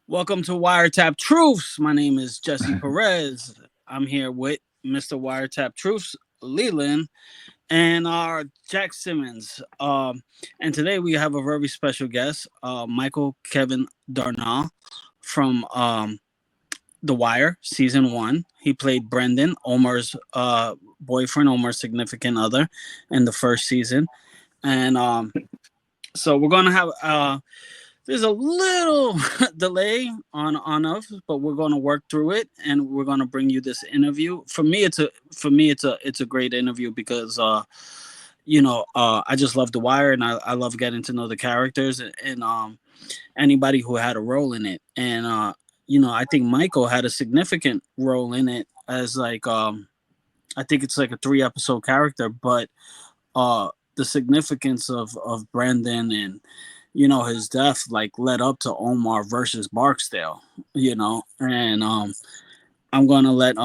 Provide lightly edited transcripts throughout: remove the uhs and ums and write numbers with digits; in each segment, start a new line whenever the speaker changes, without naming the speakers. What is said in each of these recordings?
Welcome to Wiretapped Truths. My name is Jesse Perez. I'm here with Mr. Wiretapped Truths, Leland, and Jack Simmons. And today we have a very special guest, Michael Kevin Darnall from The Wire, season one. He played Brendan, Omar's boyfriend, Omar's significant other, in the first season. And so we're gonna have there's a little delay on us, but we're going to work through it, and we're going to bring you this interview. For me, it's a great interview because I just love The Wire, and I love getting to know the characters and anybody who had a role in it. And I think Michael had a significant role in it as I think it's like a 3 episode character, but the significance of Brendan and his death like led up to Omar versus Barksdale, and I'm gonna let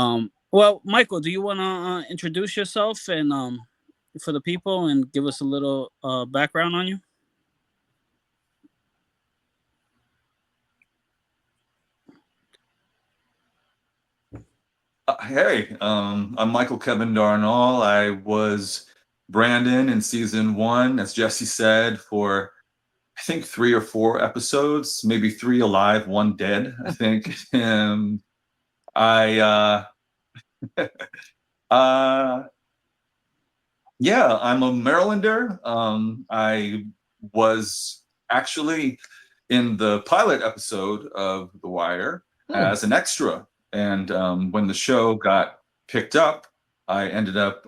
well, Michael, do you want to introduce yourself and for the people and give us a little background on you?
I'm Michael Kevin Darnall. I was Brandon in season one, as Jesse said, for I think 3 or 4 episodes, maybe three alive, one dead, I think. I uh yeah, I'm a Marylander. I was actually in the pilot episode of The Wire as an extra. And when the show got picked up, I ended up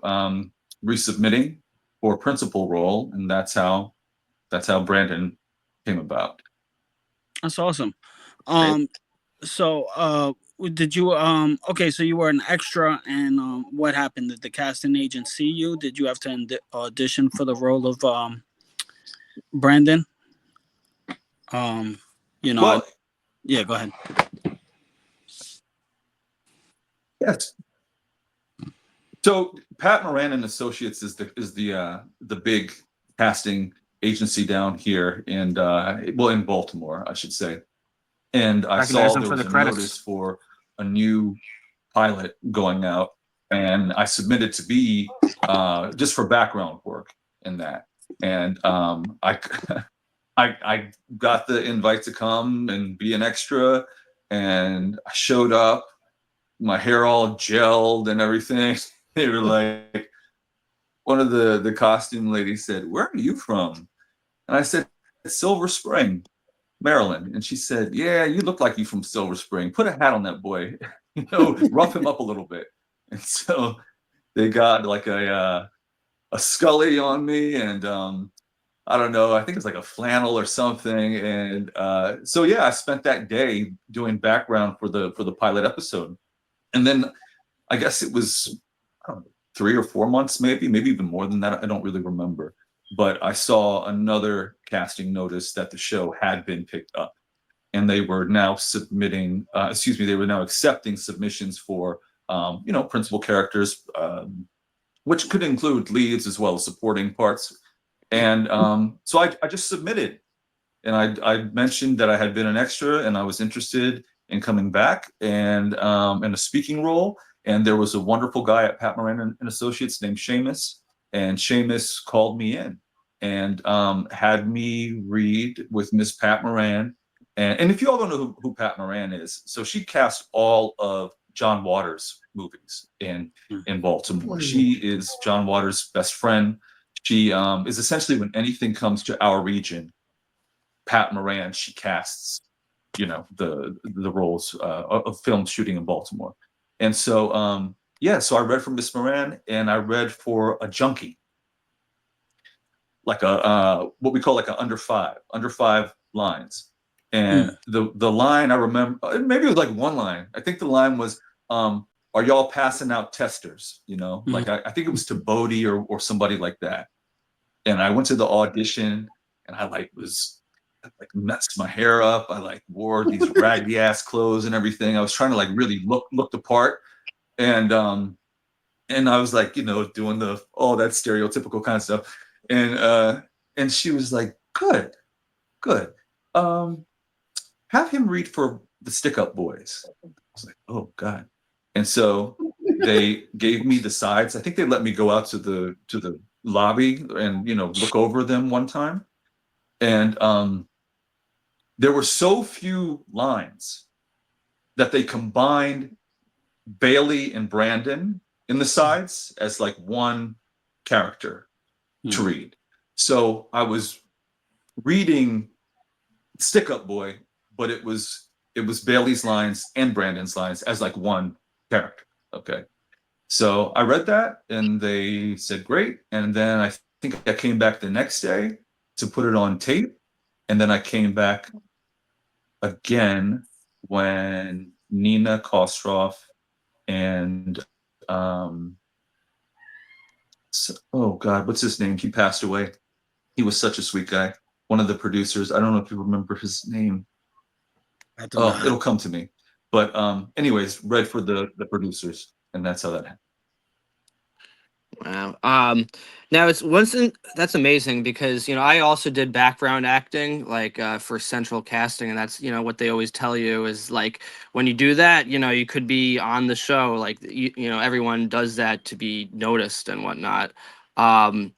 resubmitting for principal role, and that's how Brandon came about.
That's awesome. So did you okay, so you were an extra, and what happened? Did the casting agent see you? Did you have to audition for the role of Brandon? um you know
Well,
yeah, go ahead.
yes. So Pat Moran and Associates is the big casting agency down here in Baltimore, I should say. And I
Recognize
saw
them
there
for
was
the
a
credits.
notice for a new pilot going out, and I submitted to be just for background work in that. And I got the invite to come and be an extra, and I showed up, my hair all gelled and everything. They were like, one of the costume ladies said, "Where are you from?" And I said, "Silver Spring, Maryland." And she said, "Yeah, you look like you from Silver Spring. Put a hat on that boy, rough him up a little bit." And so they got like a Scully on me, and I don't know, I think it's like a flannel or something. And so yeah, I spent that day doing background for the pilot episode. And then I guess it was, I don't know, 3 or 4 months, maybe even more than that. I don't really remember. But I saw another casting notice that the show had been picked up, and they were now they were now accepting submissions for, principal characters, which could include leads as well as supporting parts. And so I just submitted, and I mentioned that I had been an extra and I was interested in coming back and in a speaking role. And there was a wonderful guy at Pat Moran and Associates named Seamus, and Seamus called me in and had me read with Miss Pat Moran. And if you all don't know who Pat Moran is, so she cast all of John Waters' movies in Baltimore. She is John Waters' best friend. She is essentially, when anything comes to our region, Pat Moran, she casts, the roles of film shooting in Baltimore. And so so I read for Miss Moran, and I read for a junkie, like a what we call like a under five lines. And the line I remember, maybe it was like one line. I think the line was, "Are y'all passing out testers?" Like I think it was to Bodie or somebody like that. And I went to the audition, and I messed my hair up. I wore these raggedy ass clothes and everything. I was trying to really look the part. And I was doing all that stereotypical kind of stuff. And she was like, "Good, good. have him read for the Stick Up Boys. I was like, oh God. And so they gave me the sides. I think they let me go out to the lobby and, you know, look over them one time. And there were so few lines that they combined Bailey and Brandon in the sides as like one character to read. So I was reading Stick Up Boy, but it was Bailey's lines and Brandon's lines as like one character. Okay. So I read that and they said great. And then I think I came back the next day to put it on tape. And then I came back again when Nina Kostroff and oh God, what's his name? He passed away. He was such a sweet guy. One of the producers. I don't know if you remember his name.
I do not.
It'll come to me. But anyways, read for the producers, and that's how that happened.
Wow. Now that's amazing because, you know, I also did background acting like for central casting, and that's, you know, what they always tell you is like when you do that, you know, you could be on the show, like you know, everyone does that to be noticed and whatnot. One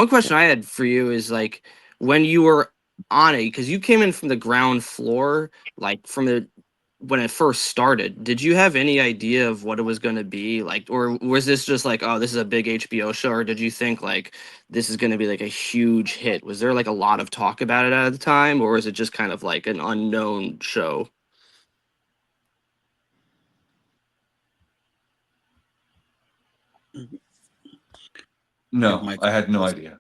question I had for you is like when you were on it, because you came in from the ground floor, like from the when it first started, did you have any idea of what it was going to be like, or was this just like, oh, this is a big HBO show, or did you think like this is going to be like a huge hit? Was there like a lot of talk about it at the time, or is it just kind of like an unknown show?
No, I had no idea.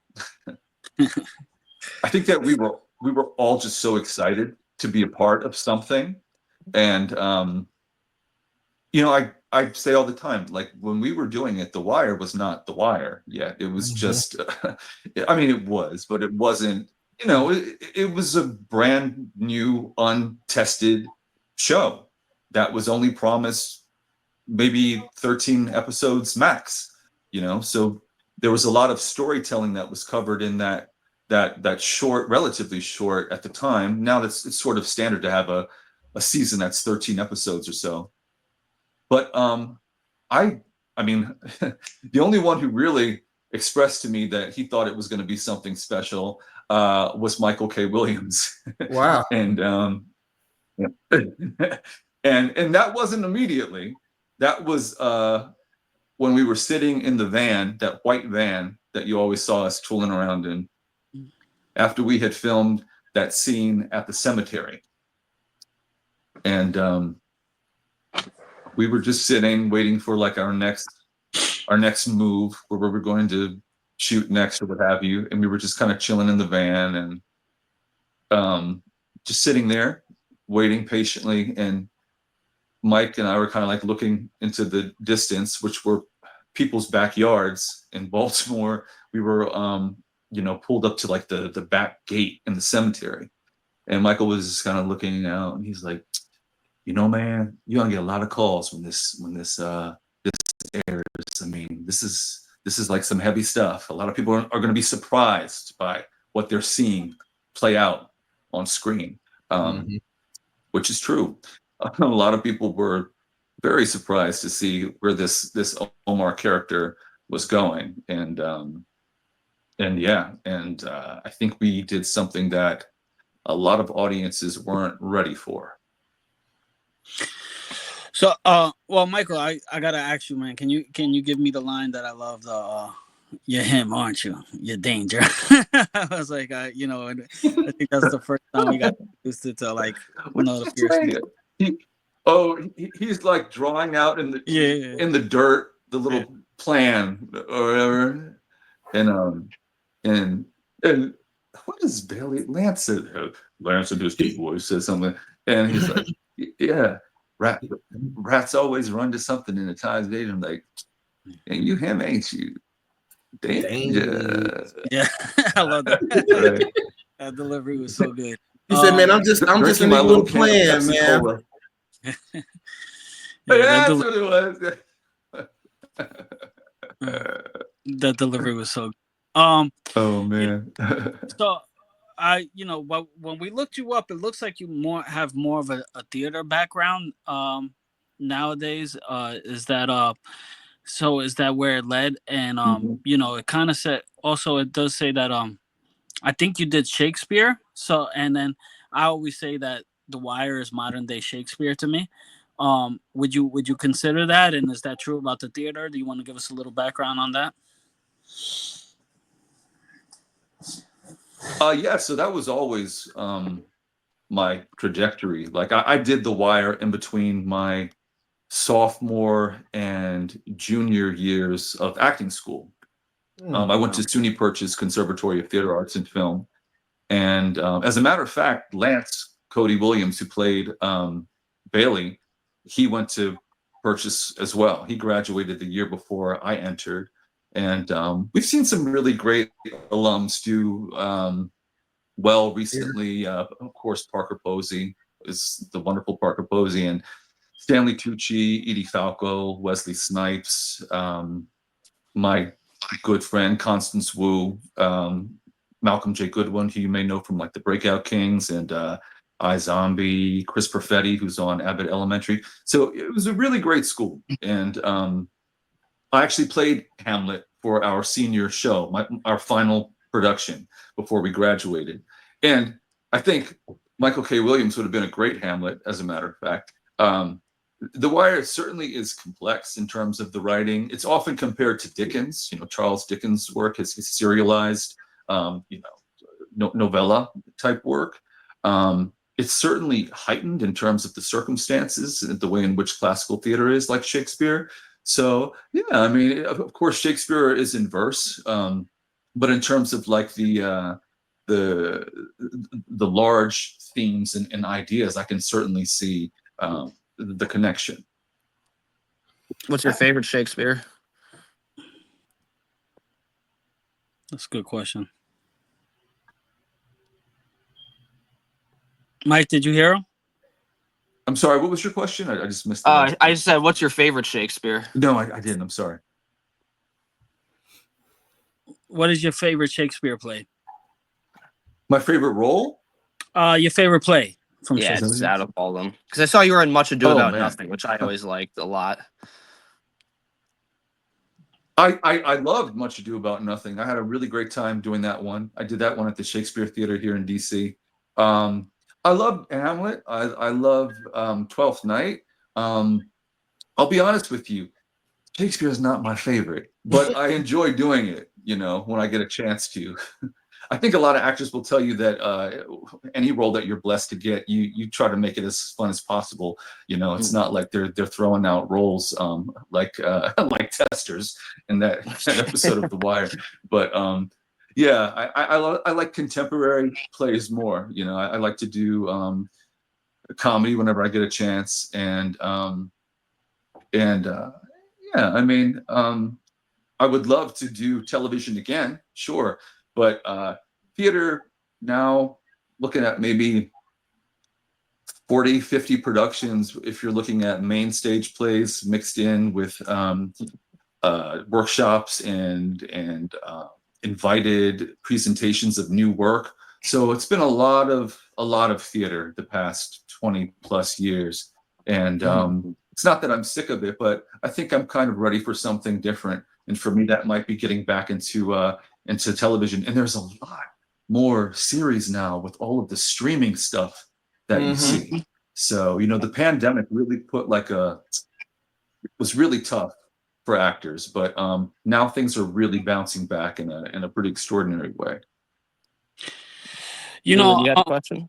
I think that we were all just so excited to be a part of something. And you know, I say all the time, like when we were doing it, The Wire was not The Wire yet. It was just, I mean, it was, but it wasn't, you know, it was a brand new, untested show that was only promised maybe 13 episodes max, you know? So there was a lot of storytelling that was covered in that short, relatively short at the time. Now it's sort of standard to have a season that's 13 episodes or so. But I mean, the only one who really expressed to me that he thought it was going to be something special was Michael K. Williams.
Wow.
And and that wasn't immediately. That was when we were sitting in the van, that white van that you always saw us tooling around in, after we had filmed that scene at the cemetery. And we were just sitting, waiting for like our next move, where we were going to shoot next or what have you. And we were just kind of chilling in the van and just sitting there, waiting patiently. And Mike and I were kind of like looking into the distance, which were people's backyards in Baltimore. We were, you know, pulled up to like the back gate in the cemetery. And Michael was just kind of looking out, and he's like, you know, man, you're gonna get a lot of calls when this airs. I mean, this is like some heavy stuff. A lot of people are going to be surprised by what they're seeing play out on screen, which is true. A lot of people were very surprised to see where this Omar character was going, and yeah, and I think we did something that a lot of audiences weren't ready for.
So, well, Michael, I gotta ask you, man. Can you give me the line that I love? You're him, aren't you? You're danger. I was like, you know, I think that's the first time we got used to like, you know, the fierce.
He's like drawing out in the dirt, the little plan or whatever, and what is Bailey? Lance and his voice says something, and he's like, yeah. Rats always run to something in the times of dating. Like, and you him, ain't you? Danger.
Yeah, I love that. Right. That delivery was so good.
He said, "Man, I'm just in my little plan, man."
That's what it was.
That delivery was so good.
Oh man.
So but when we looked you up, it looks like you have more of a theater background nowadays. Is that where it led? And it kind of said also it does say that I think you did Shakespeare. So and then I always say that The Wire is modern day Shakespeare to me. Would you consider that? And is that true about the theater? Do you want to give us a little background on that?
Yeah, so that was always my trajectory. Like I did The Wire in between my sophomore and junior years of acting school. I went to SUNY Purchase Conservatory of Theater Arts and Film. And as a matter of fact, Lance Cody Williams, who played Bailey, he went to Purchase as well. He graduated the year before I entered. And we've seen some really great alums do well recently. Of course, Parker Posey is the wonderful Parker Posey, and Stanley Tucci, Edie Falco, Wesley Snipes, my good friend Constance Wu, Malcolm J. Goodwin, who you may know from like the Breakout Kings, and iZombie, Chris Perfetti, who's on Abbott Elementary. So it was a really great school. And I actually played Hamlet for our senior show, our final production before we graduated. And I think Michael K. Williams would have been a great Hamlet, as a matter of fact. The Wire certainly is complex in terms of the writing. It's often compared to Dickens. Charles Dickens' work is serialized, novella type work. It's certainly heightened in terms of the circumstances and the way in which classical theater is, like Shakespeare. So yeah, I mean, of course, Shakespeare is in verse, but in terms of like the large themes and ideas, I can certainly see the connection.
What's your favorite Shakespeare?
That's a good question. Mike, did you hear him?
I'm sorry, what was your question? I just missed it.
I just said, what's your favorite Shakespeare?
No, I didn't. I'm sorry.
What is your favorite Shakespeare play?
My favorite role?
Your favorite play from
Shakespeare?
Shakespeare.
It's out of all of them. Because I saw you were in Much Ado About Nothing, which I always liked a lot.
I loved Much Ado About Nothing. I had a really great time doing that one. I did that one at the Shakespeare Theater here in DC. I love Hamlet. I love Twelfth Night. I'll be honest with you, Shakespeare is not my favorite, but I enjoy doing it, when I get a chance to. I think a lot of actors will tell you that any role that you're blessed to get, you try to make it as fun as possible. It's not like they're throwing out roles like testers in that episode of The Wire. But yeah, I like contemporary plays more. I like to do comedy whenever I get a chance, and yeah, I mean, I would love to do television again, sure. But theater now, looking at maybe 40, 50 productions, if you're looking at main stage plays mixed in with workshops and invited presentations of new work. So it's been a lot of theater the past 20 plus years. And it's not that I'm sick of it, but I think I'm kind of ready for something different. And for me, that might be getting back into television. And there's a lot more series now with all of the streaming stuff that you see. So, the pandemic really put was really tough for actors, but now things are really bouncing back in a pretty extraordinary way.
You had a question?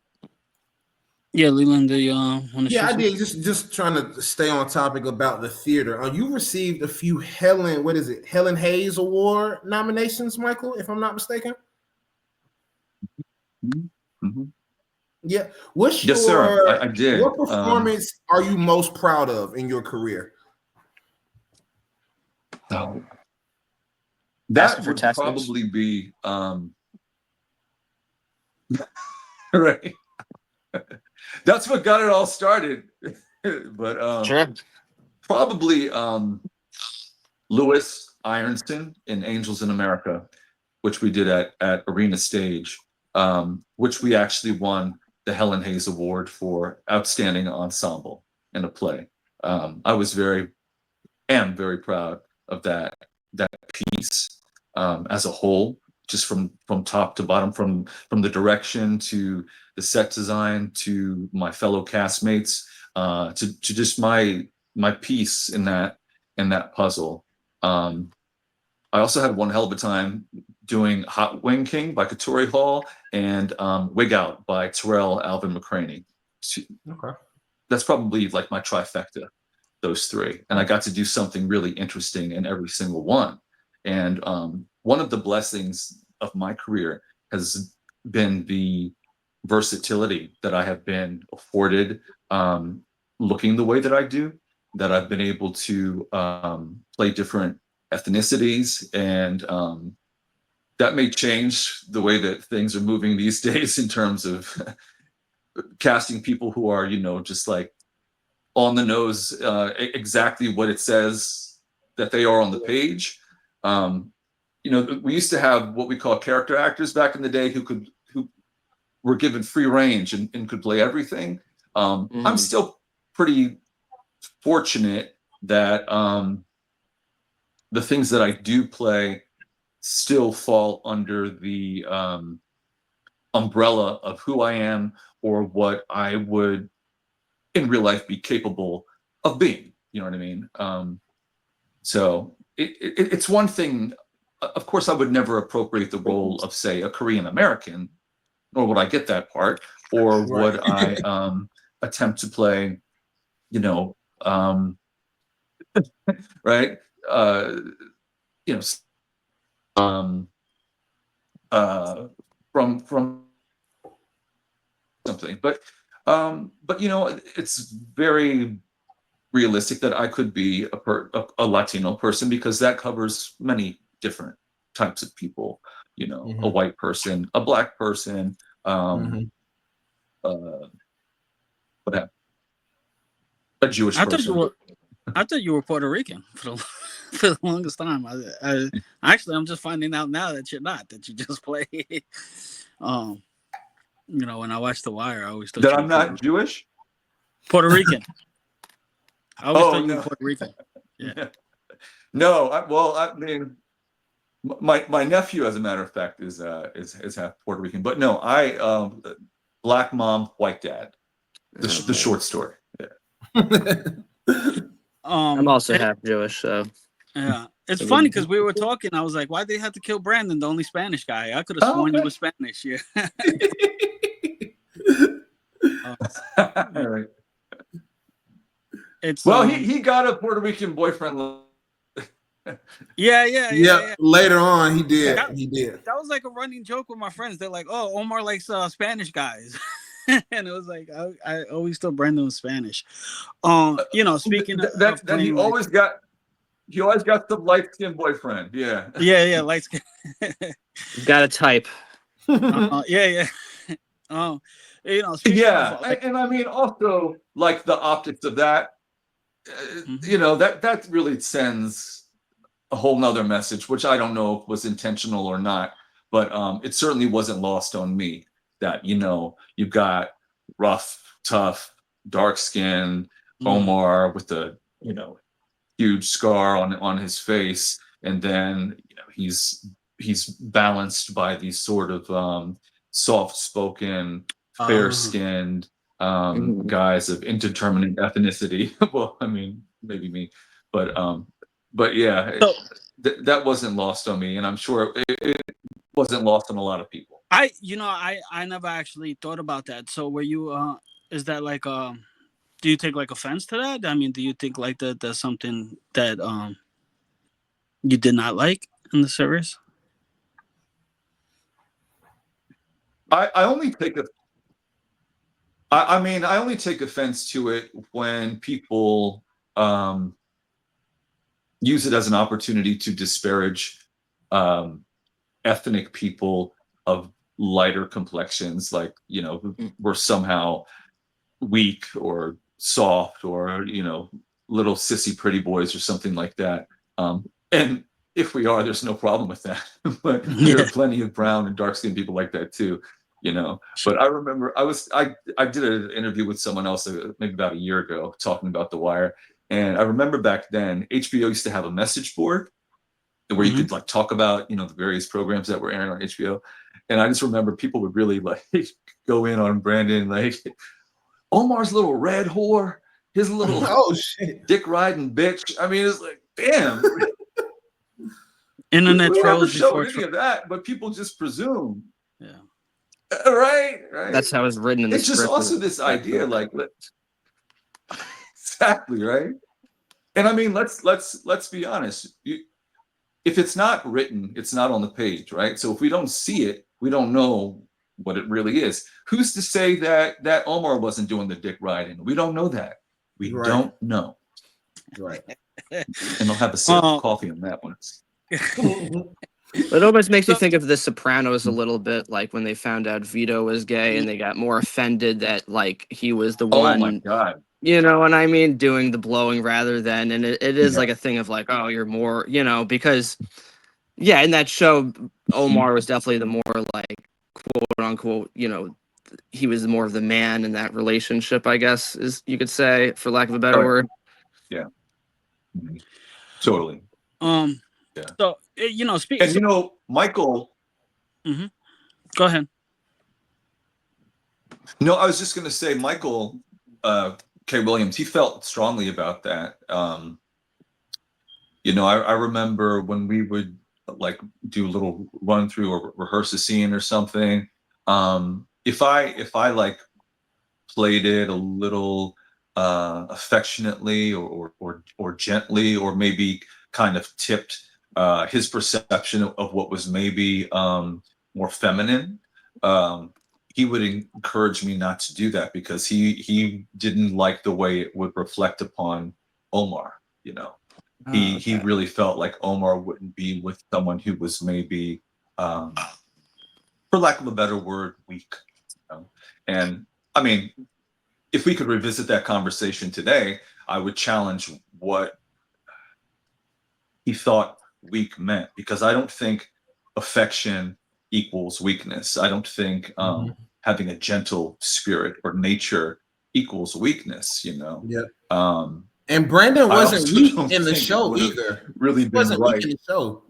Yeah, Leland, do you want to
Yeah, I did. Just trying to stay on topic about the theater. You received a few Helen Hayes Award nominations, Michael, if I'm not mistaken.
Mm-hmm.
Yeah. Yes,
sir. I did.
What performance are you most proud of in your career?
That would probably be right. That's what got it all started. But
sure.
Probably Louis Ironson in Angels in America, which we did at Arena Stage. which we actually won the Helen Hayes Award for Outstanding Ensemble in a Play. I am very proud of that piece as a whole, just from top to bottom, from the direction to the set design to my fellow castmates, to just my piece in that puzzle. I also had one hell of a time doing Hot Wing King by Katori Hall and Wig Out by Terrell Alvin McCraney.
Okay.
That's probably like my trifecta, those three. And I got to do something really interesting in every single one. And one of the blessings of my career has been the versatility that I have been afforded looking the way that I do, that I've been able to play different ethnicities, and that may change the way that things are moving these days in terms of casting people who are, just like on the nose, exactly what it says that they are on the page. We used to have what we call character actors back in the day who were given free range and could play everything. I'm still pretty fortunate that the things that I do play still fall under the umbrella of who I am or what I would in real life be capable of being. You know what I mean? So it's one thing. Of course, I would never appropriate the role of, say, a Korean American, nor would I get that part, or would I attempt to play, right? From something, but it's very realistic that I could be a Latino person, because that covers many different types of people. A white person, a black person, what happened? A Jewish person.
I thought you were Puerto Rican for the longest time. Actually, I'm just finding out now that you're not. That you just play. When I watch The Wire, I always thought
that I'm not Jewish.
Puerto Rican. I always thought you were Puerto Rican. Yeah.
No, I mean, my nephew, as a matter of fact, is half Puerto Rican. But no, I black mom, white dad. The short story. Yeah.
I'm also half Jewish, so
yeah. It's funny because we were talking. I was like, "Why did they have to kill Brandon, the only Spanish guy?" I could have sworn he was Spanish. Yeah.
All right.
It's
he got a Puerto Rican boyfriend.
Yeah.
Later on, he did.
That was like a running joke with my friends. They're like, "Oh, Omar likes Spanish guys," and it was like I always thought Brandon was Spanish. Speaking of
that he always got some light-skinned boyfriend. Yeah,
light skin.
Got a type.
Yeah.
Yeah, and I mean also like the optics of that. That really sends a whole nother message, which I don't know if was intentional or not, but it certainly wasn't lost on me that you've got rough, tough, dark skin Omar with the huge scar on his face, and then he's balanced by these sort of soft-spoken, fair-skinned guys of indeterminate ethnicity. Well, I mean, maybe me, but yeah, that wasn't lost on me, and I'm sure it wasn't lost on a lot of people.
I never actually thought about that. So were you? Is that like do you take like offense to that? I mean, do you think like that there's something that you did not like in the series?
I only take I only take offense to it when people use it as an opportunity to disparage ethnic people of lighter complexions, like were somehow weak or soft or little sissy pretty boys or something like that. And if we are, there's no problem with that. But there are plenty of brown and dark skinned people like that too. you know. But I remember I did an interview with someone else maybe about a year ago talking about The Wire, and I remember back then HBO used to have a message board where you could like talk about, you know, the various programs that were airing on HBO. And I just remember people would really like go in on Brandon, like Omar's little red whore, his little
Oh shit.
dick riding bitch. I mean, it's like, damn.
Internet
we never
trolls before
showed any of that, but people just presume.
Yeah.
Right.
That's how it's written in the
It's just
script.
also this idea, like, exactly, right? And I mean, let's be honest. If it's not written, it's not on the page, right? So if we don't see it, we don't know what it really is. Who's to say that Omar wasn't doing the dick riding? We don't know that. We don't know.
Right.
And they'll have a sip of coffee on that one.
It almost makes you think of The Sopranos a little bit, like when they found out Vito was gay and they got more offended that like he was the one.
Oh my God.
You know what I mean? Doing the blowing rather than, and it is like a thing of like, oh, you're more, you know, because yeah, in that show, Omar was definitely the more like quote unquote, you know, he was more of the man in that relationship, I guess, is you could say, for lack of a better word.
Yeah. Mm-hmm. Totally.
Yeah. So you know,
and you know, Michael.
Mm-hmm. Go ahead.
No, I was just going to say, Michael K. Williams, he felt strongly about that. You know, I remember when we would like do a little run through or rehearse a scene or something. If I like played it a little affectionately or gently, or maybe kind of tipped his perception of what was maybe more feminine, he would encourage me not to do that because he didn't like the way it would reflect upon Omar. You know, he really felt like Omar wouldn't be with someone who was maybe, for lack of a better word, weak. You know? And I mean, if we could revisit that conversation today, I would challenge what he thought weak meant, because I don't think affection equals weakness. I don't think having a gentle spirit or nature equals weakness, you know.
Yeah. And Brandon wasn't weak in the show either.
Really been right.
Weak in the show.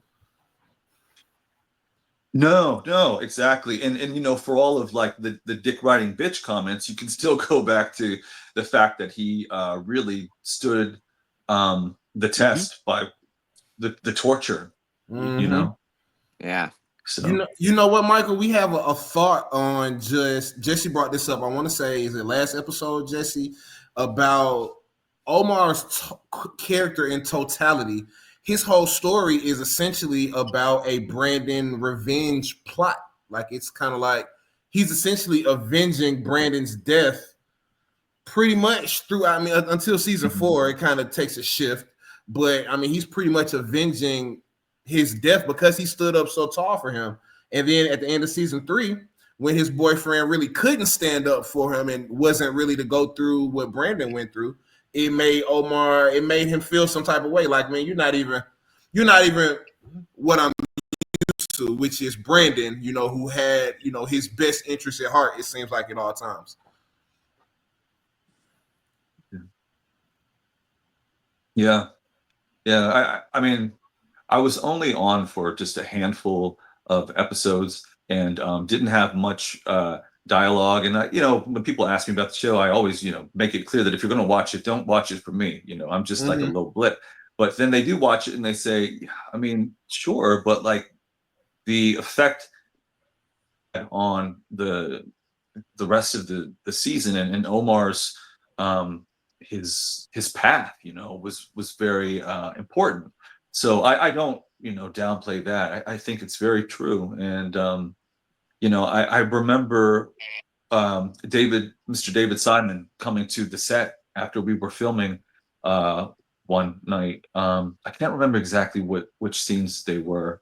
No, exactly. And you know, for all of like the dick riding bitch comments, you can still go back to the fact that he really stood the test by the torture, you know.
Yeah.
So
you know what, Michael? We have a thought on Jesse brought this up. I want to say, is it last episode, Jesse, about Omar's character in totality. His whole story is essentially about a Brandon revenge plot. Like, it's kind of like he's essentially avenging Brandon's death pretty much throughout. I mean, until season 4, it kind of takes a shift. But I mean, he's pretty much avenging his death because he stood up so tall for him. And then at the end of season 3, when his boyfriend really couldn't stand up for him and wasn't really to go through what Brandon went through, it made him feel some type of way. Like, man, you're not even what I'm used to, which is Brandon, you know, who had, you know, his best interest at heart, it seems like, at all times.
Yeah. I mean, I was only on for just a handful of episodes and didn't have much dialogue. And you know, when people ask me about the show, I always, you know, make it clear that if you're going to watch it, don't watch it for me. You know, I'm just like a little blip. But then they do watch it and they say, I mean, sure, but like the effect on the rest of the season and Omar's his path, you know, was very important. So I don't, you know, downplay that. I think it's very true. And you know, I remember Mr. David Simon coming to the set after we were filming one night. I can't remember exactly which scenes they were,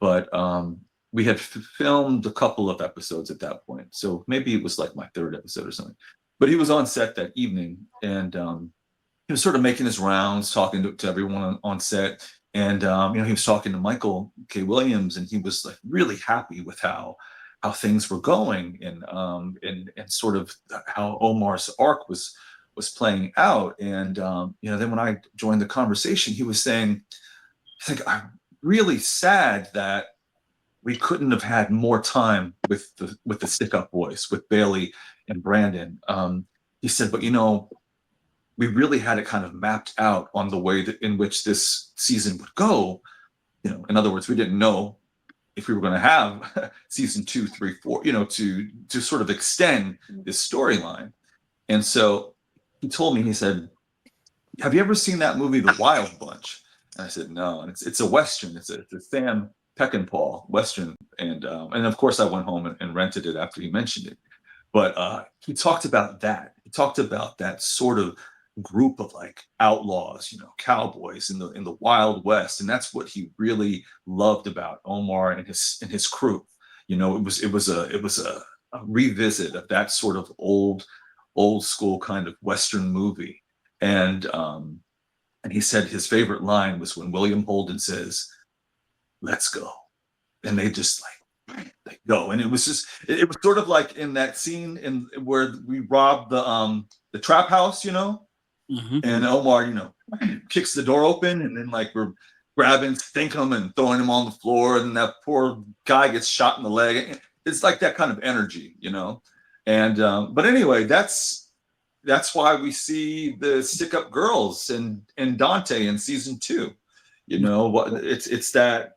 but we had filmed a couple of episodes at that point. So maybe it was like my 3rd episode or something. But he was on set that evening, and he was sort of making his rounds, talking to everyone on set. And you know, he was talking to Michael K. Williams, and he was like really happy with how how things were going, and sort of how Omar's arc was playing out. And then when I joined the conversation, he was saying, I think, I'm really sad that we couldn't have had more time with the stick up boys, with Bailey and Brandon. He said, but we really had it kind of mapped out on the way in which this season would go. In other words, we didn't know if we were going to have season 2, 3, 4, to sort of extend this storyline. And so he told me, he said, have you ever seen that movie, The Wild Bunch? And I said, no. And it's a Western. It's a Sam Peckinpah Western. And of course I went home and rented it after he mentioned it. But he talked about that. He talked about that sort of group of like outlaws, cowboys in the Wild West. And that's what he really loved about Omar and his crew. It was a revisit of that sort of old school kind of Western movie. And he said his favorite line was when William Holden says, "Let's go." And they just they go. And it was sort of like in that scene where we robbed the trap house,
Mm-hmm.
and Omar, kicks the door open, and then like we're grabbing Stinkum and throwing him on the floor, and that poor guy gets shot in the leg. It's like that kind of energy, And but anyway, that's why we see the stick up girls and Dante in season 2. It's that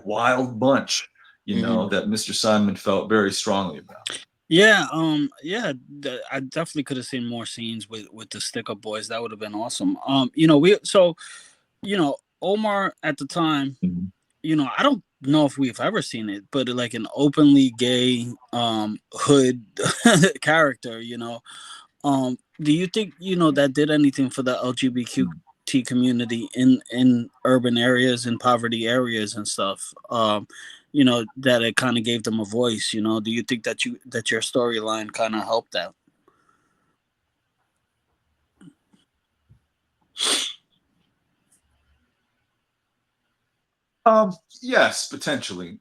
wild bunch, that Mr. Simon felt very strongly about.
Yeah, I definitely could have seen more scenes with the stick up boys. That would have been awesome. Omar at the time,
Mm-hmm.
I don't know if we've ever seen it, but like an openly gay hood character, do you think that did anything for the LGBTQ community in urban areas and poverty areas and stuff? That it kind of gave them a voice. Do you think that your storyline kind of helped that?
Yes, potentially.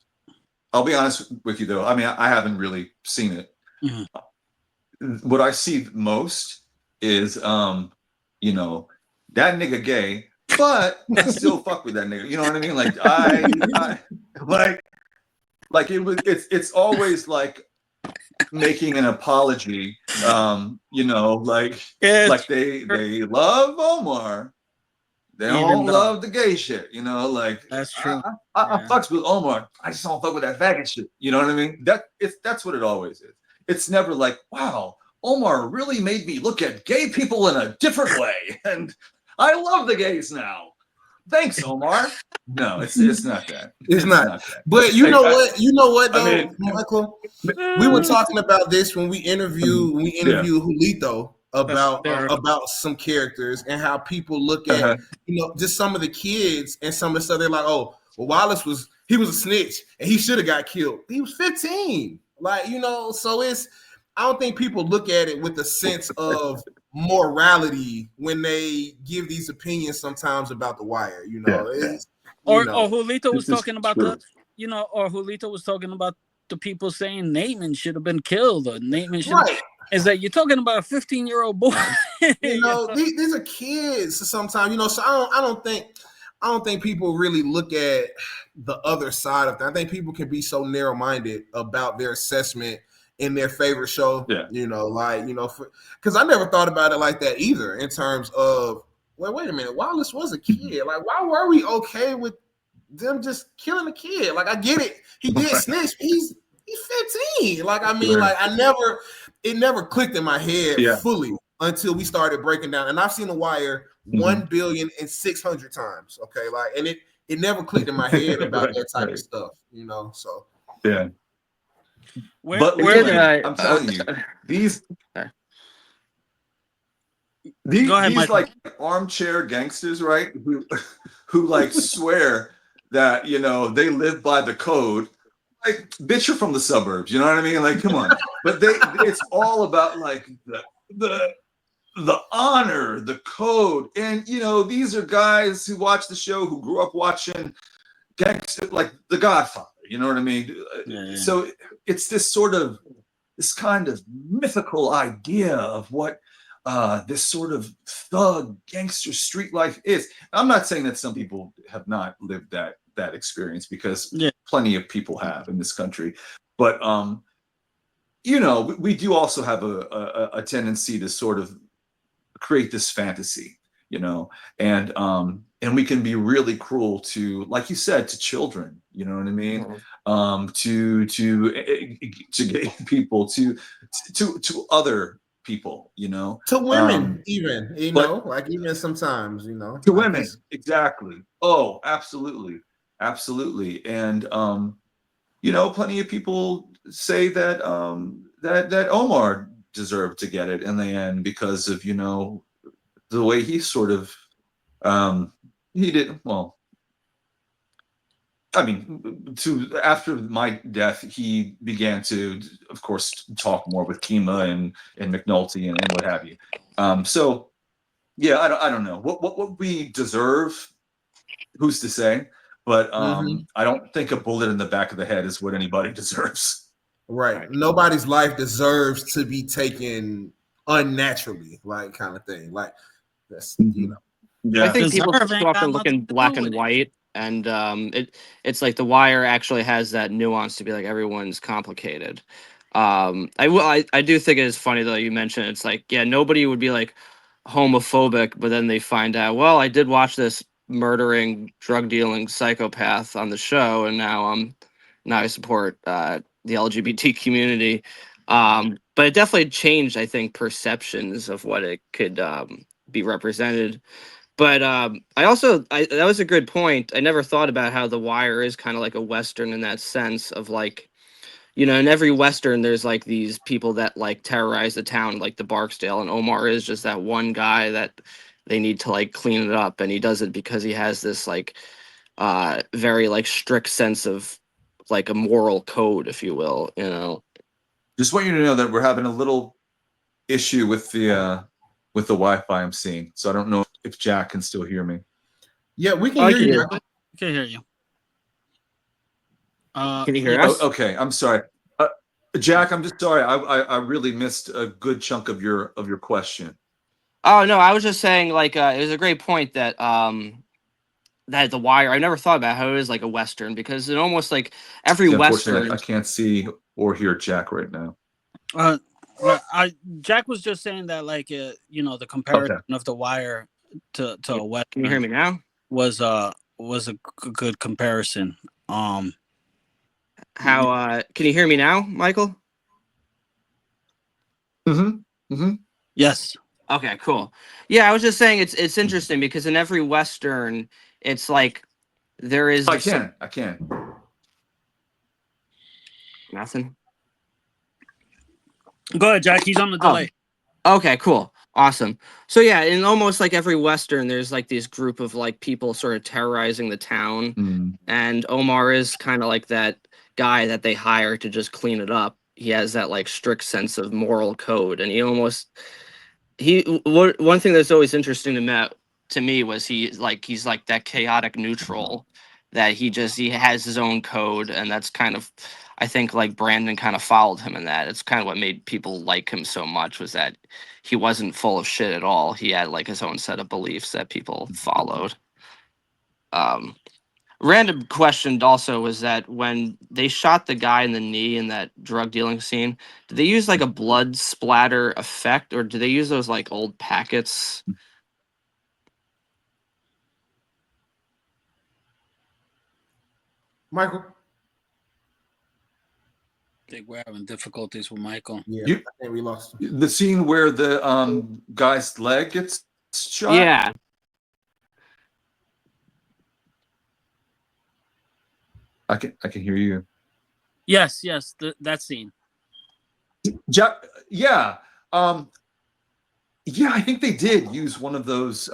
I'll be honest with you though. I mean, I haven't really seen it.
Mm-hmm.
What I see most is, that nigga gay, but I still fuck with that nigga. You know what I mean? Like I it's always like making an apology. Like they love Omar. They don't love the gay shit,
That's true.
I fucks with Omar. I just don't fuck with that faggot shit. You know what I mean? That's what it always is. It's never like, wow, Omar really made me look at gay people in a different way, and I love the gays now. Thanks, Omar. No, it's not that.
It's not that. But you know what though, Michael? We were talking about this when we interviewed Julito about some characters and how people look at just some of the kids and some of the stuff. They're like, oh, well, Wallace was a snitch and he should have got killed. He was 15. So I don't think people look at it with a sense of morality when they give these opinions sometimes about The Wire. Or
Julito was talking about Julito was talking about the people saying Nathan should have been killed, or Nathan should. Right. Is that you're talking about a 15-year-old boy?
These are kids sometimes. So I don't think people really look at the other side of that. I think people can be so narrow-minded about their assessment in their favorite show. Yeah. Because I never thought about it like that either. In terms of, well, wait a minute, Wallace was a kid. Like, why were we okay with them just killing a kid? Like, I get it. He did snitch. He's 15. Like, I mean, like it never clicked in my head fully until we started breaking down. And I've seen The Wire 1,600,000,000 times. Okay, like, and it never clicked in my head about that type of stuff. So
yeah. I'm telling you, these like armchair gangsters, right? Who like swear that they live by the code. Like, bitch, you're from the suburbs, you know what I mean? Like, come on. But it's all about like the honor, the code, and these are guys who watch the show who grew up watching gangster, like The Godfather. You know what I mean?
Yeah.
So it's this kind of mythical idea of what this sort of thug gangster street life is. I'm not saying that some people have not lived that experience, because plenty of people have in this country, but you know, we do also have a tendency to sort of create this fantasy, you know, and we can be really cruel to, like you said, to children, you know what I mean? To gay people, to other people, you know,
to women, even, you know, like even sometimes, you know,
to
like
women, exactly. Oh, absolutely, and you know, plenty of people say that that Omar deserved to get it in the end because of, you know, the way he sort of he did well. I mean, after my death, he began to, of course, talk more with Kima and McNulty and what have you. So yeah, I don't know what we deserve. Who's to say? But I don't think a bullet in the back of the head is what anybody deserves.
Right. Nobody's life deserves to be taken unnaturally, like kind of thing. Like that's you know.
Yeah.
I think people
Deserve ain't
so often
got
look
nothing
in
to
black
do
and
with it.
white, and it's like The Wire actually has that nuance to be like everyone's complicated. I do think it is funny though. You mentioned it's like, yeah, nobody would be like homophobic, but then they find out, well, I did watch this murdering, drug dealing psychopath on the show, and now I support the LGBT community. But it definitely changed, I think, perceptions of what it could be represented. But that was a good point. I never thought about how The Wire is kind of like a Western in that sense of like, you know, in every Western, there's like these people that like terrorize the town, like the Barksdale, and Omar is just that one guy that they need to like clean it up, and he does it because he has this like very like strict sense of like a moral code, if you will, you know.
Just want you to know that we're having a little issue with the Wi-Fi I'm seeing, so I don't know if Jack can still hear me.
Yeah, we can hear you.
I can hear you.
Can you hear us?
Okay, I'm sorry, Jack. I'm just sorry. I really missed a good chunk of your question.
Oh no, I was just saying like it was a great point that that The Wire. I never thought about how it is like a Western because it almost like every
Unfortunately,
Western.
I can't see or hear Jack right now.
Jack was just saying that, like, you know, the comparison of The Wire to a Western.
Can you hear me now?
Was a good comparison.
How can you hear me now, Michael?
Yes.
Okay, cool. Yeah, I was just saying it's interesting because in every Western, it's like there is.
I can.
Nothing.
Go ahead, Jack. He's on the delay.
Okay, cool. Awesome. So yeah, in almost like every Western, there's like this group of like people sort of terrorizing the town. And Omar is kind of like that guy that they hire to just clean it up. He has that like strict sense of moral code. And one thing that's always interesting to me was he's like that chaotic neutral that he has his own code, and that's kind of, I think, like Brandon kind of followed him in that. It's kind of what made people like him so much was that he wasn't full of shit at all. He had like his own set of beliefs that people followed. Random question also was that when they shot the guy in the knee in that drug dealing scene, did they use like a blood splatter effect, or do they use those like old packets?
Michael.
I think we're having difficulties with Michael.
Yeah, I think we lost him.
The scene where the guy's leg gets shot.
Yeah.
I can hear you.
Yes, that scene.
Yeah, yeah. I think they did use one of those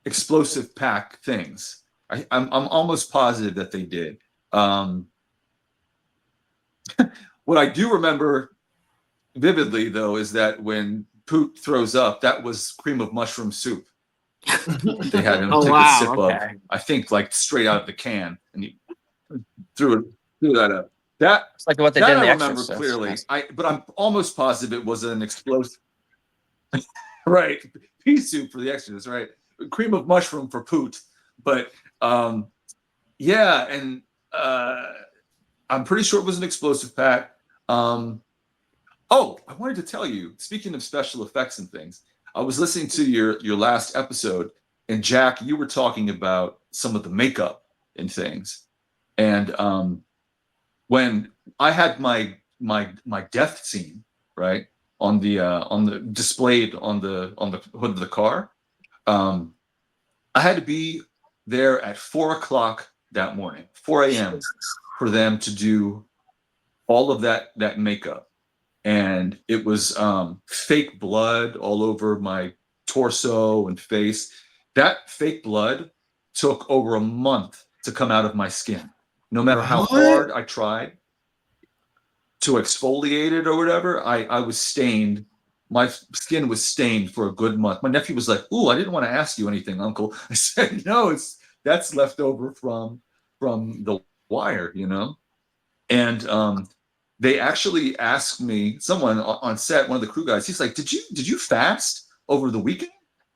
explosive pack things. I'm almost positive that they did. What I do remember vividly, though, is that when Poot throws up, that was cream of mushroom soup. They had him take a sip of, I think, like straight out of the can, and he threw Screw that up. That
It's like what they did
that
in
I
The
remember
Exorcist.
clearly. But I'm almost positive it was an explosive. Right, pea soup for The Exorcist, right? Cream of mushroom for poot. But yeah, and I'm pretty sure it was an explosive pack. Oh, I wanted to tell you. Speaking of special effects and things, I was listening to your last episode, and Jack, you were talking about some of the makeup and things, and when I had my death scene, right, on the displayed on the hood of the car, I had to be there at 4 o'clock that morning, 4 a.m. for them to do all of that makeup. And it was fake blood all over my torso and face. That fake blood took over a month to come out of my skin. No matter how
What?
hard I tried to exfoliate it or whatever, I was stained. My skin was stained for a good month. My nephew was like, "Ooh, I didn't want to ask you anything, Uncle." I said, "No, that's left over from the wire, you know." And they actually asked me, someone on set, one of the crew guys, he's like, did you fast over the weekend?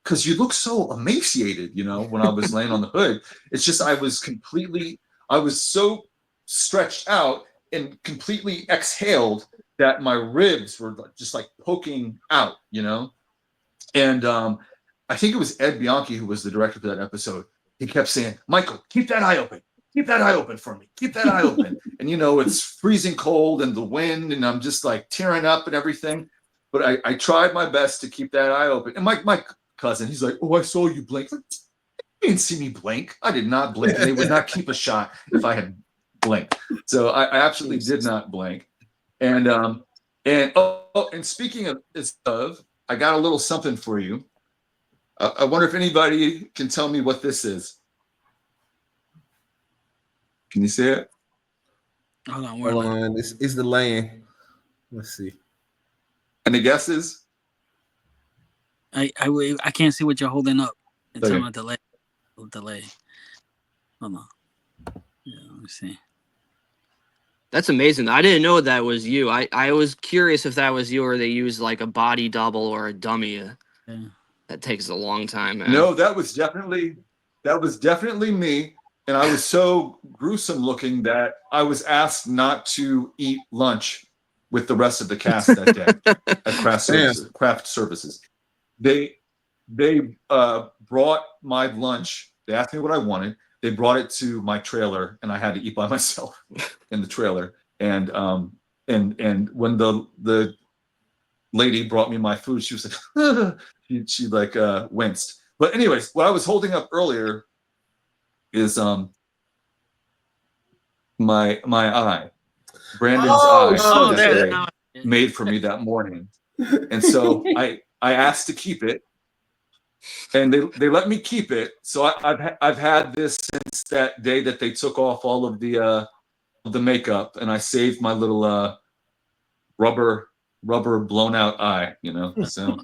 Because you look so emaciated, you know, when I was laying on the hood. It's just I was so stretched out and completely exhaled that my ribs were just like poking out, you know. And I think it was Ed Bianchi who was the director for that episode. He kept saying, "Michael, keep that eye open. Keep that eye open for me. Keep that eye open." And, you know, it's freezing cold and the wind, and I'm just like tearing up and everything. But I tried my best to keep that eye open. And my cousin, he's like, "Oh, I saw you blink." Like, you didn't see me blink. I did not blink. And they would not keep a shot if I had blinked. So I absolutely did not blink. And and speaking of, I got a little something for you. I wonder if anybody can tell me what this is. Can you see it?
Hold on,
Hold on, it's the lane. Let's see.
Any guesses?
I can't see what you're holding up. It's
Okay.
on a delay. Delay. Hold on. Yeah, let me see.
That's amazing. I didn't know that was you. I was curious if that was you or they used like a body double or a dummy.
Yeah.
That takes a long time, man.
No, that was definitely me. And I was so gruesome looking that I was asked not to eat lunch with the rest of the cast that day at Craft Services. They brought my lunch. They asked me what I wanted. They brought it to my trailer, and I had to eat by myself in the trailer. And when the lady brought me my food, she was like, she like winced. But anyways, what I was holding up earlier is my eye, Brandon's eye
Oh,
that
there.
they
Now,
made for me that morning. And so I asked to keep it, and they let me keep it. So I've had this since that day that they took off all of the makeup, and I saved my little rubber blown out eye, you know. So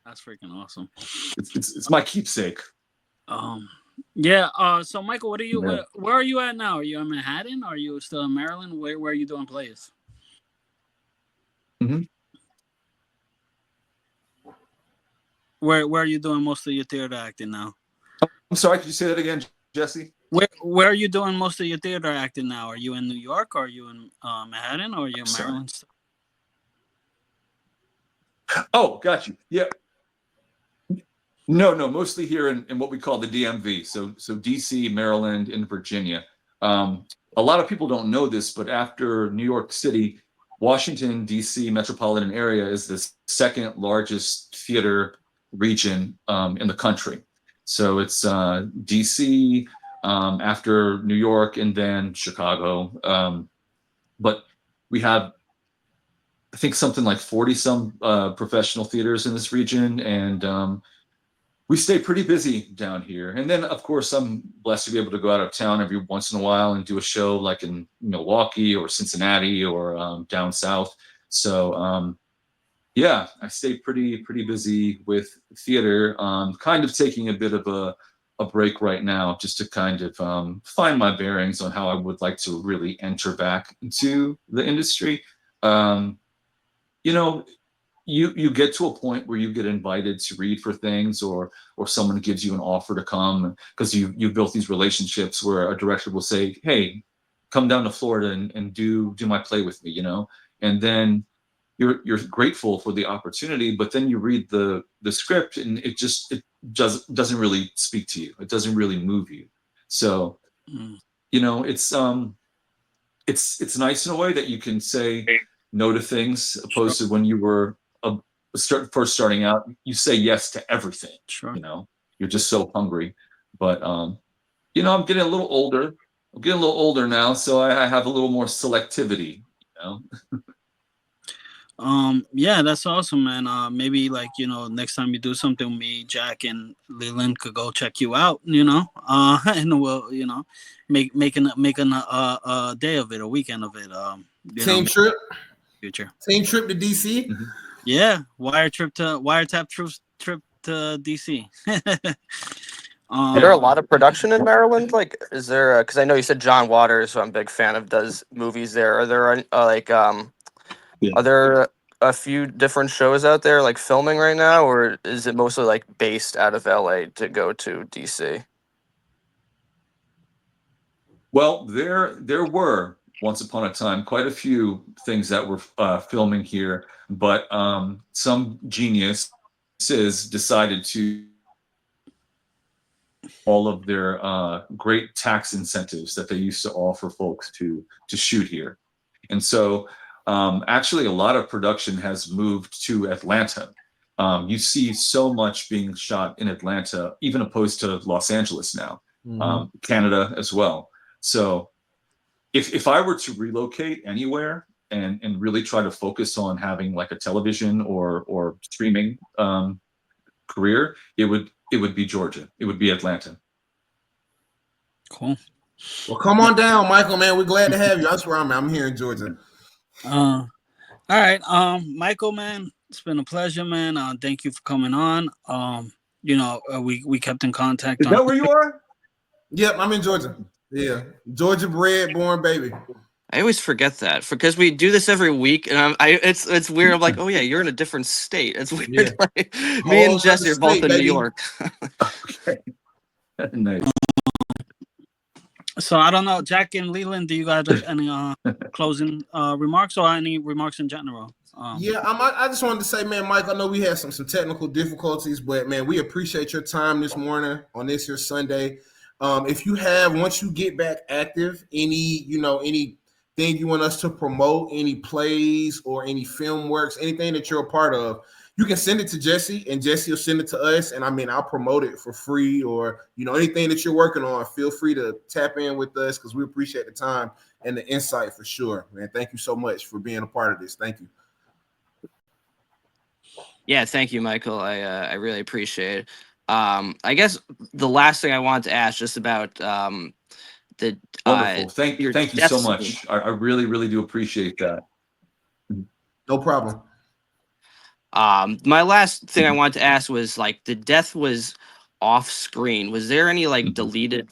that's freaking awesome.
it's my keepsake.
Yeah. So Michael, what are you?
Yeah.
Where are you at now? Are you in Manhattan? Are you still in Maryland? Where are you doing plays?
Mm-hmm.
Where are you doing most of your theater acting now?
I'm sorry, could you say that again, Jesse?
Where are you doing most of your theater acting now? Are you in New York? Or are you in Manhattan? Or are you in Maryland?
Oh, got you. Yeah. No, mostly here in what we call the DMV. So DC, Maryland, and Virginia. A lot of people don't know this, but after New York City, Washington, DC metropolitan area is the second largest theater region in the country. So it's DC, after New York, and then Chicago. But we have, I think, something like 40 some professional theaters in this region, and we stay pretty busy down here. And then, of course, I'm blessed to be able to go out of town every once in a while and do a show like in Milwaukee or Cincinnati or down south. So yeah, I stay pretty busy with theater. Kind of taking a bit of a break right now just to kind of find my bearings on how I would like to really enter back into the industry. You know, you get to a point where you get invited to read for things, or someone gives you an offer to come because you built these relationships where a director will say, hey, come down to Florida and do my play with me, you know. And then you're grateful for the opportunity, but then you read the script and it doesn't really speak to you. It doesn't really move you. So you know, it's nice in a way that you can say no to things, opposed to when you were first starting out, you say yes to everything.
Sure.
You know, you're just so hungry. But you know, I'm getting a little older. I'm getting a little older now, so I have a little more selectivity. You know.
Yeah, that's awesome, man. Maybe like, you know, next time you do something, me, Jack, and Leland could go check you out, you know, and we'll, you know, making a day of it, a weekend of it.
Team trip.
Future.
Team trip to DC.
Mm-hmm.
Yeah, Wiretap trip to DC.
Are there a lot of production in Maryland? Like, is there? Because I know you said John Waters, who I'm a big fan of, does movies there. Are there
Yeah.
Are there a few different shows out there like filming right now, or is it mostly like based out of LA to go to DC?
Well, there were once upon a time quite a few things that were filming here, but some geniuses decided to all of their great tax incentives that they used to offer folks to shoot here. And so actually a lot of production has moved to Atlanta. You see so much being shot in Atlanta, even opposed to Los Angeles now, Canada as well. So if I were to relocate anywhere and really try to focus on having like a television or streaming career, it would be Georgia. It would be Atlanta.
Cool.
Well, come on down, Michael, man. We're glad to have you. I swear, I'm here in Georgia.
All right. Michael, man, it's been a pleasure, man. Thank you for coming on. You know, we kept in contact.
Is that where you are?
Yep, I'm in Georgia. Yeah, Georgia bred, born baby.
I always forget that because we do this every week, and it's weird. I'm like, oh yeah, you're in a different state. It's weird.
Yeah.
Like, me and Jesse are both in
baby.
New York.
Okay. Nice.
So I don't know, Jack and Leland, do you guys have any closing remarks or any remarks in general?
Yeah, I just wanted to say, man, Mike, I know we had some technical difficulties, but man, we appreciate your time this morning on this here Sunday. If you have, once you get back active, anything you want us to promote, any plays or any film works, anything that you're a part of, you can send it to Jesse, and Jesse will send it to us. And I mean, I'll promote it for free, or anything that you're working on, feel free to tap in with us because we appreciate the time and the insight for sure, man. Thank you so much for being a part of this. Thank you.
Yeah, thank you, Michael. I really appreciate it. I guess the last thing I wanted to ask just about the
Wonderful. Thank you so
scene.
much. I really, really do appreciate that.
No problem.
My last thing I wanted to ask was like the death was off screen. Was there any like deleted?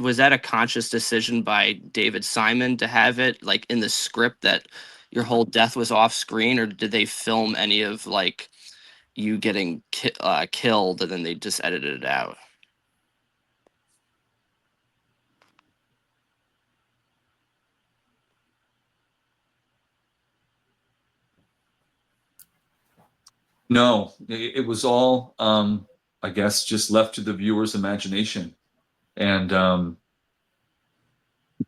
Was that a conscious decision by David Simon to have it like in the script that your whole death was off screen, or did they film any of like you getting killed and then they just edited it out?
No, it was all, I guess, just left to the viewer's imagination. And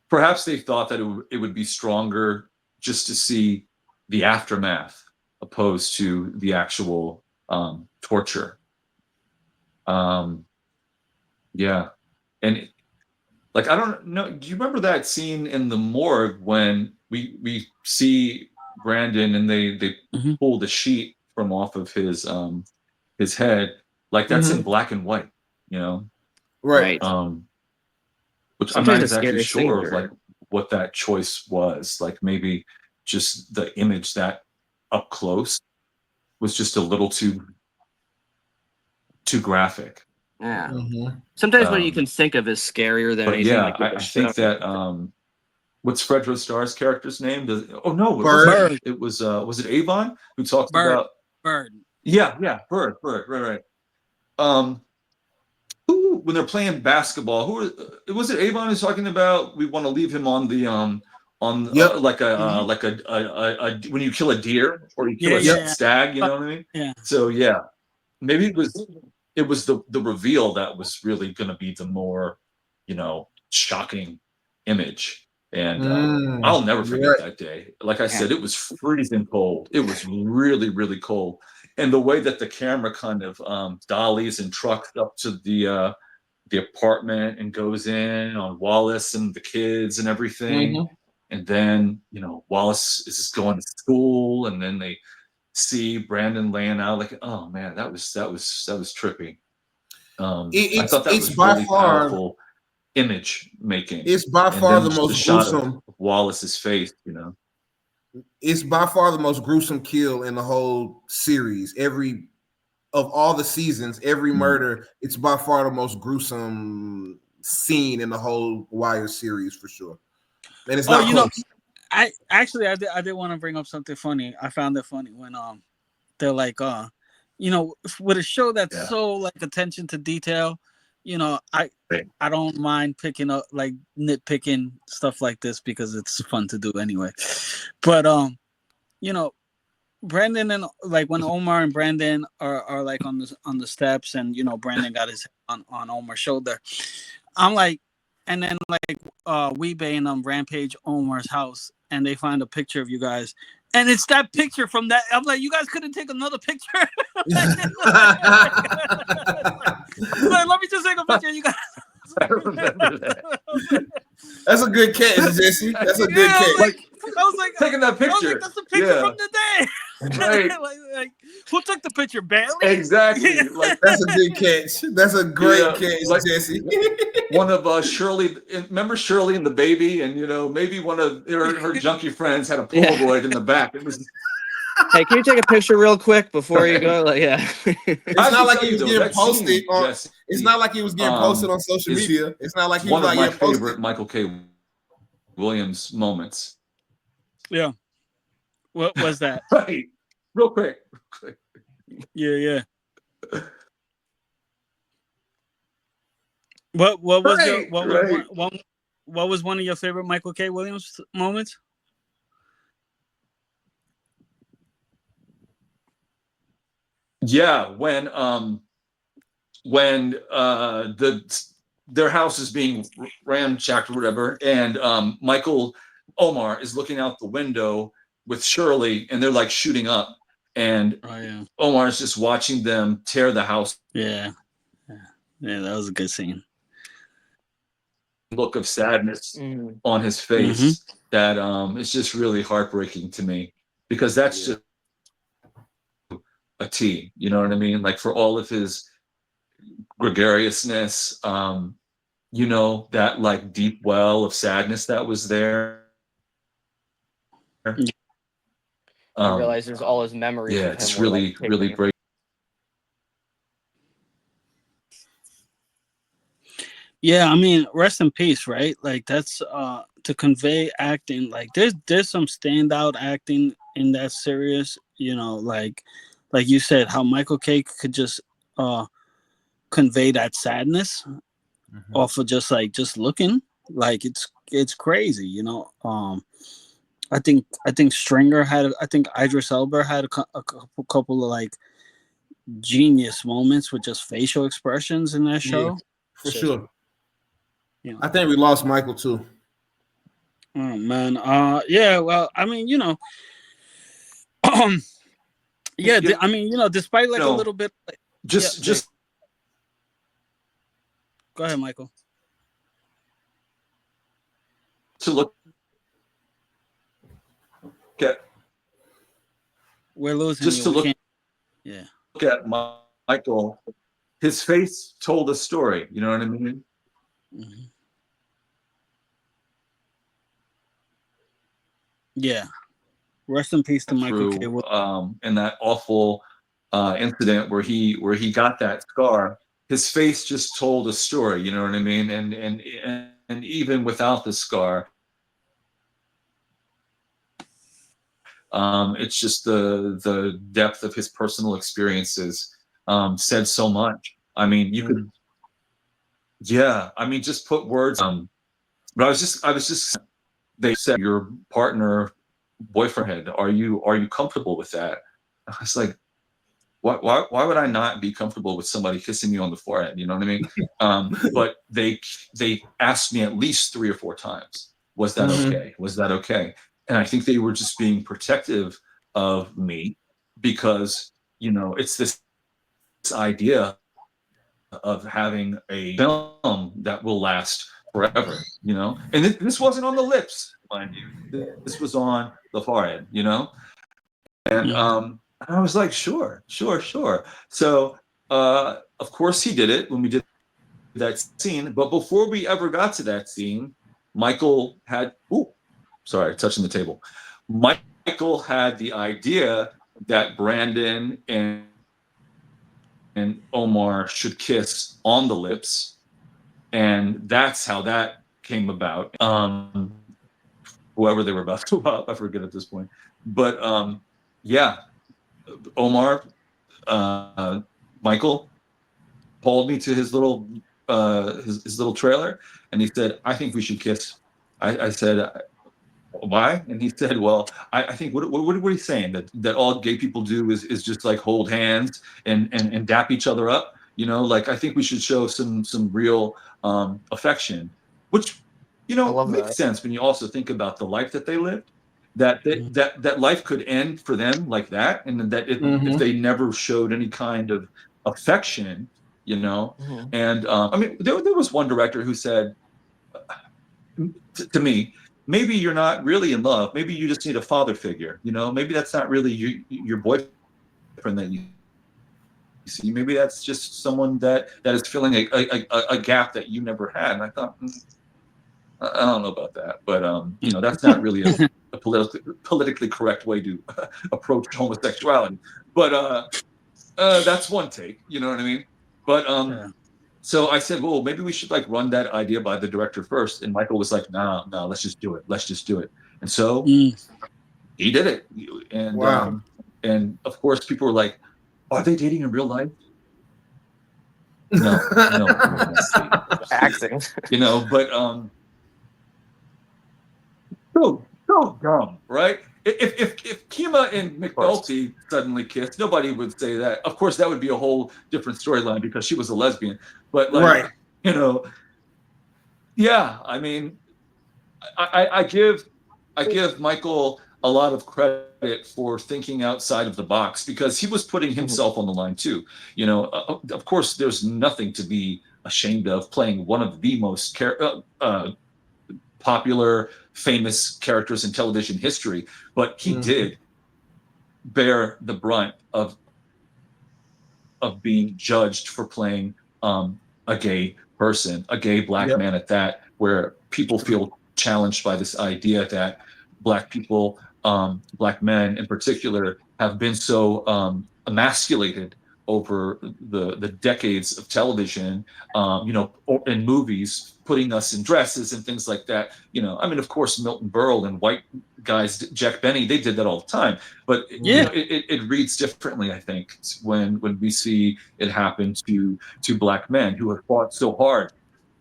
perhaps they thought that it would be stronger just to see the aftermath opposed to the actual torture. Yeah. And like, I don't know, do you remember that scene in the morgue when we see Brandon and they pull the sheet from off of his head? Like, that's in black and white,
Right.
Which
Sometimes
I'm not
the
exactly
scariest thing
sure of
here.
like what that choice was. Like, maybe just the image that up close was just a little too graphic.
Yeah.
Mm-hmm.
Sometimes what you can think of is scarier than
But
anything.
yeah,
Like
I think that what's Fredro Starr's character's name? Oh no,
Bird.
it was it Avon who talks
Bird.
about
Bird.
yeah, Bird, right. Who when they're playing basketball, was it Avon who's talking about we want to leave him on the
Yep.
like a when you kill a deer or you kill a
Yeah.
stag, you know what I mean?
Yeah.
So yeah, maybe it was the reveal that was really going to be the more, shocking image. And I'll never forget that day. Like I said, it was freezing cold. It was really, really cold. And the way that the camera kind of dollies and trucks up to the apartment and goes in on Wallace and the kids and everything.
Mm-hmm.
And then, Wallace is just going to school, and then they see Brandon laying out like, oh man, that was trippy. I thought that was
by
really
far
powerful image making.
it's by
And
far
then
the
just
most
shot
gruesome.
of Wallace's face,
It's by far the most gruesome kill in the whole series. Of all the seasons, every murder, it's by far the most gruesome scene in the whole Wire series for sure. And it's not close.
I did want to bring up something funny. I found it funny when they're like with a show that's so like attention to detail, I don't mind picking up like nitpicking stuff like this because it's fun to do anyway. But Brandon and like when Omar and Brandon are like on the steps, and Brandon got his on Omar's shoulder. I'm like, and then like Weebay and rampage Omar's house, and they find a picture of you guys, and it's that picture from that. I'm like, you guys couldn't take another picture. Like, let me just take a picture of you guys.
I remember that.
That's a good catch, Jesse. That's a good catch.
I was like,
taking that picture.
I was like, that's a picture from the day.
Right.
like, who took the picture? Bailey?
Exactly. Like
that's a good catch. That's a great catch, like, Jesse.
One of Shirley. Remember Shirley and the baby, and maybe one of her junkie friends had a Polaroid in the back. It was.
Hey, can you take a picture real quick before you go? Like, yeah.
It's not like he was getting posted
scene,
on.
Jesse,
it's not like he was getting posted on social media. It's not like he was
one of my favorite
posted.
Michael K. Williams moments.
Yeah. What was that?
Right. Real quick.
Yeah. What was what was one of your favorite Michael K. Williams moments?
Yeah, when their house is being ramshacked or whatever, and Omar is looking out the window with Shirley, and they're like shooting up, and Omar is just watching them tear the house.
Yeah, that was a good scene.
Look of sadness on his face that is just really heartbreaking to me, because that's just a T, you know what I mean? Like, for all of his gregariousness, that like deep well of sadness that was there.
I realize there's all his memories.
Yeah, it's really, really great.
Yeah, I mean, rest in peace, right? Like, that's to convey acting. Like, there's some standout acting in that series. Like you said, how Michael K could just convey that sadness off of just looking. Like, it's crazy, I think Stringer had. I think Idris Elba had a couple of like genius moments with just facial expressions in that show.
For sure. I think we lost Michael too.
Oh man. Yeah. Well, I mean, I mean, despite like a little bit.
Just.
Go ahead, Michael.
To look.
We're losing.
Just to look.
Yeah.
Look at Michael. His face told a story. You know what I mean?
Mm-hmm. Yeah. Rest in peace to Michael K.
And that awful incident where he got that scar, his face just told a story, you know what I mean? And even without the scar, it's just the depth of his personal experiences said so much. I mean, you could, yeah. I mean, just put words. But I was just. They said your partner, boyfriend, are you comfortable with that? I was like, why would I not be comfortable with somebody kissing me on the forehead? You know what I mean? But they asked me at least 3 or 4 times, was that okay? Was that okay? And I think they were just being protective of me because, you know, it's this idea of having a film that will last forever, you know? And this wasn't on the lips, mind you. This was on the forehead, you know? And I was like, sure. So, of course, he did it when we did that scene. But before we ever got to that scene, Michael had, sorry, touching the table. Michael had the idea that Brandon and Omar should kiss on the lips. And that's how that came about. Whoever they were about to up, I forget at this point. But yeah, Omar, Michael pulled me to his little his little trailer, and he said, "I think we should kiss." I said, "Why?" And he said, "Well, I think what are you saying that all gay people do is just like hold hands and dap each other up? You know, like I think we should show some real affection, which you know makes sense when you also think about the life that they lived." That life could end for them like that, and that if they never showed any kind of affection, you know. And I mean, there was one director who said to me, maybe you're not really in love. Maybe you just need a father figure. You know, maybe that's not really your boyfriend that you see. Maybe that's just someone that is filling a gap that you never had. And I thought, I don't know about that, but you know, that's not really a politically correct way to approach homosexuality. But that's one take. You know what I mean? But so I said, well, maybe we should like run that idea by the director first. And Michael was like, no, let's just do it. Let's just do it. And so he did it. And and of course, people were like, are they dating in real life? No,
acting.
You know, but so dumb, right? If Kima and McNulty suddenly kissed, nobody would say that. Of course, that would be a whole different storyline because she was a lesbian. But like, you know, yeah. I mean, I give Michael a lot of credit for thinking outside of the box because he was putting himself on the line too. You know, of course, there's nothing to be ashamed of playing one of the most popular, famous characters in television history, but he did bear the brunt of being judged for playing a gay person, a gay Black man at that, where people feel challenged by this idea that Black people, Black men in particular, have been so emasculated over the decades of television, you know, in movies, putting us in dresses and things like that. You know, I mean, of course, Milton Berle and white guys, Jack Benny, they did that all the time. But you know, it reads differently, I think, when we see it happen to Black men who have fought so hard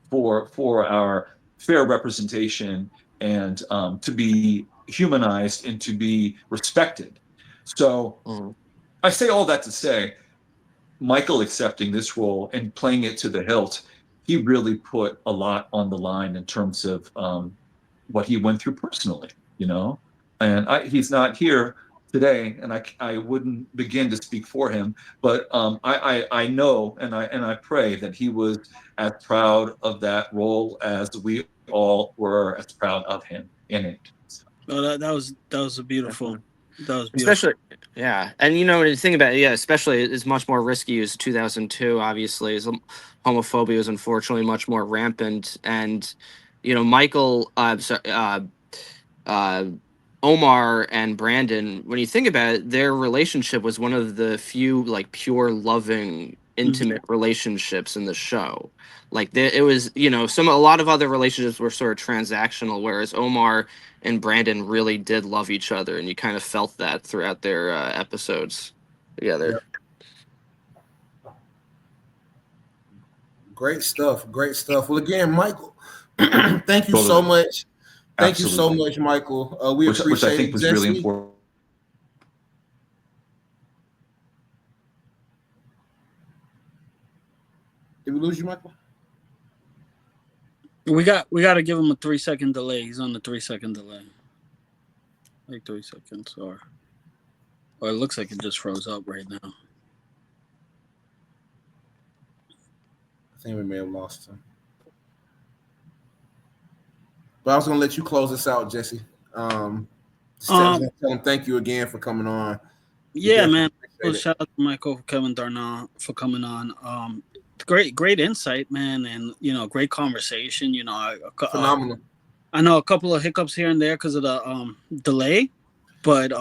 for our fair representation and to be humanized and to be respected. So I say all that to say, Michael accepting this role and playing it to the hilt, he really put a lot on the line in terms of what he went through personally, you know. And he's not here today, and I wouldn't begin to speak for him, but I know and I pray that he was as proud of that role as we all were as proud of him in it.
Oh, that was a beautiful. That was beautiful.
Especially, yeah, and you know, when you think about it, yeah, especially it's much more risky as 2002. Obviously, as homophobia is unfortunately much more rampant, and you know, Michael, Omar and Brandon. When you think about it, their relationship was one of the few like pure loving intimate relationships in the show. Like it was, you know, a lot of other relationships were sort of transactional, whereas Omar and Brandon really did love each other, and you kind of felt that throughout their episodes together.
Yep. Great stuff. Well, again, Michael, thank you so much. Thank you so much, Michael. We appreciate
which I think
it,
was
Jesse.
really important.
Did we lose you, Michael?
We got to give him a 3-second delay. He's on the 3-second delay. Like 3 seconds, or it looks like it just froze up right now.
I think we may have lost him. But I was gonna let you close this out, Jesse. Tell him thank you again for coming on.
Yeah, man. Well, shout out to Michael Kevin Darnall for coming on. Great insight, man, and you know, great conversation. You know,
phenomenal.
I know a couple of hiccups here and there because of the delay, but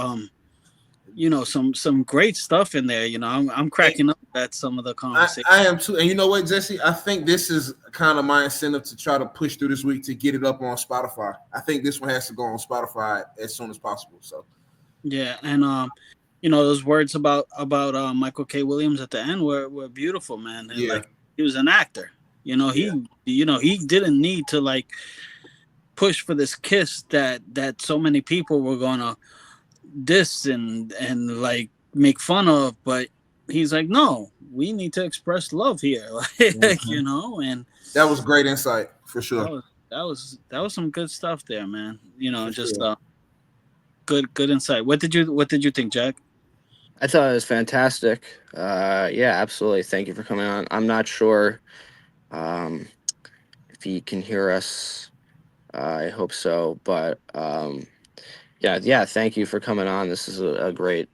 you know, some great stuff in there. You know, I'm cracking up at some of the conversation.
I am too, and you know what, Jesse? I think this is kind of my incentive to try to push through this week to get it up on Spotify. I think this one has to go on Spotify as soon as possible. So,
yeah, and you know, those words about Michael K. Williams at the end were beautiful, man. And,
yeah,
like, he was an actor. You know, he didn't need to like push for this kiss that so many people were gonna diss and like make fun of, but he's like, no, we need to express love here. Like, you know, and
that was great insight for sure.
That was some good stuff there, man. You know, for just sure. Good insight. What did you think, Jack?
I thought it was fantastic. Yeah, absolutely. Thank you for coming on. I'm not sure if he can hear us. I hope so, but yeah. Thank you for coming on. This is a great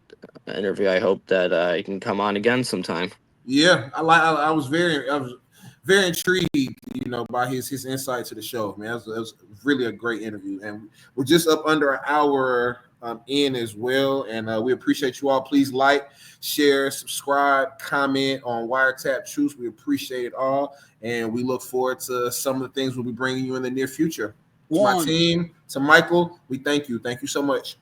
interview. I hope that you can come on again sometime.
Yeah, I was very intrigued, you know, by his insight to the show, man. It was really a great interview, and we're just up under an hour in as well, and we appreciate you all. Please like, share, subscribe, comment on Wiretapped Truth. We appreciate it all, and we look forward to some of the things we'll be bringing you in the near future. To my team, to Michael, we thank you so much.